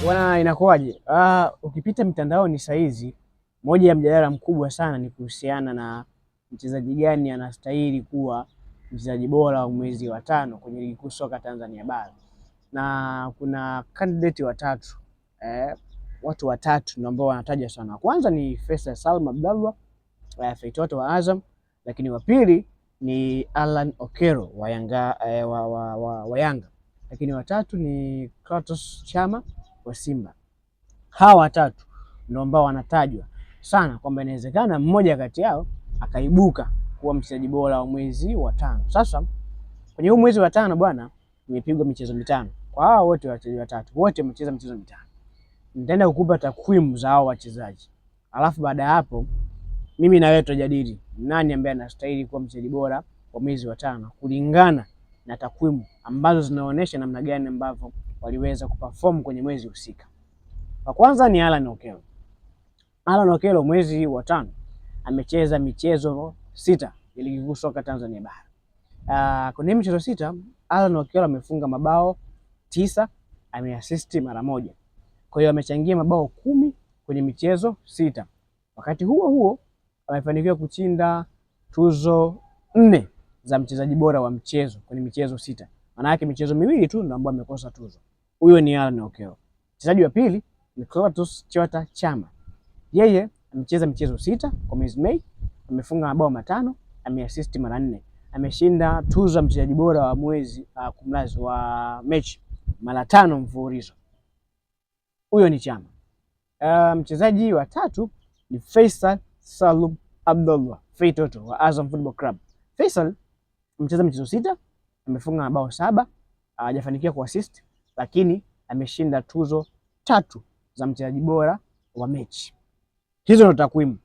Bwana, inakuwaje? Ukipita mitandaoni saa hizi, moja ya mjadala mkubwa sana ni kuhusiana na mchezaji gani anastahili kuwa mchezaji bora wa mwezi wa tano kwenye ligi kuu soka Tanzania bara, na kuna candidate watatu watu watatu ndio ambao wanataja sana. Kwanza ni Faisal Salum Abdallah Feitoto wa Azam, lakini wa pili ni Alan Okello wa Yanga, lakini watatu ni Clatous Chama wa Simba. Hawa watatu ndio ambao wanatajwa sana kwamba inawezekana mmoja kati yao akaibuka kuwa mchezaji bora wa mwezi wa tano. Sasa kwenye huu mwezi wa tano bwana, imepigwa michezo mitano. Kwa hao wote wachezaji watatu, wote wamecheza michezo mitano. Nitaenda kukupa takwimu za hao wachezaji. Alafu baada ya hapo mimi na wewe tutajadili nani ambaye anastahili kuwa mchezaji bora wa mwezi wa tano kulingana na takwimu ambazo zinaonyesha namna gani ambavyo waliweza kuperform kwenye mwezi husika. Wa kwanza ni Alan Okello. Alan Okello mwezi wa tano amecheza michezo 6 ya ligi kuu soka Tanzania bara. Kwenye michezo 6 Alan Okello amefunga mabao 9, ameassist mara moja. Kwa hiyo amechangia mabao 10 kwenye michezo 6. Wakati huo huo amefanikiwa kushinda tuzo 4 za mchezaji bora wa mchezo kwenye michezo 6. Maana yake michezo miwili tu ndio ambayo amekosa tuzo. Huyo ni Alan Okello. Mchezaji wa pili ni Clatous Chama. Yeye amecheza michezo 6 kwa mwezi Mei, amefunga mabao 5, ameassist mara 4. Ameshinda tuzo ya mchezaji bora wa mwezi kumlazi wa mechi mara 5 mfululizo. Huyo ni Chama. Mchezaji wa tatu ni Faisal Salum Abdallah Feitoto wa Azam Football Club. Faisal amecheza michezo 6, amefunga mabao 7, hajafanikiwa kuassist, lakini ameshinda tuzo 3 za mchezaji bora wa mechi. Hizo ndo takwimu.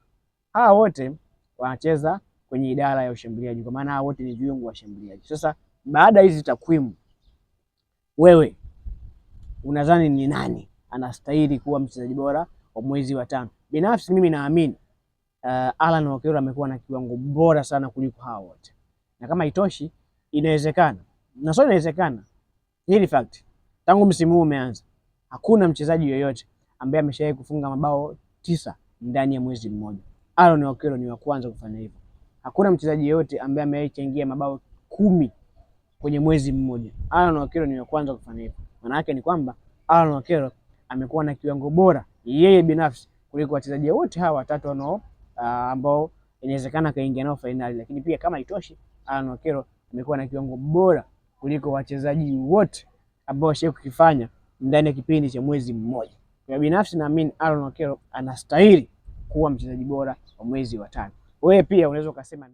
Hawa wote wanacheza kwenye idara ya ushambuliaji, kwa maana hawa wote ni viungo wa washambuliaji. Sasa baada ya hizi takwimu, wewe unadhani ni nani anastahili kuwa mchezaji bora wa mwezi wa tano? Binafsi mimi naamini Alan Okello amekuwa na kiwango bora sana kuliko hawa wote. Na kama itoshi, inawezekana. Na sio inawezekana. Hii fact. Tangu msimu huu umeanza, hakuna mchezaji yoyote ambaye ameshawahi kufunga mabao 9 ndani ya mwezi mmoja. Alan Okello ni wa kwanza kufanya hivyo. Hakuna mchezaji yoyote ambaye amechangia mabao 10 kwenye mwezi mmoja. Alan Okello ni wa kwanza kufanya hivyo. Maana yake ni kwamba Alan Okello amekuwa na kiwango bora yeye binafsi kuliko wachezaji wote hawa watatu ambao inawezekana kaingia nao finali. Lakini pia kama itoshi, Alan Okello amekuwa na kiwango bora kuliko wachezaji wote ambao washawahi kufanya ndani ya kipindi cha mwezi mmoja. Kwa binafsi naamini Alan Okello anastahili kuwa mchezaji bora wa mwezi wa tano. Wewe pia unaweza ukasema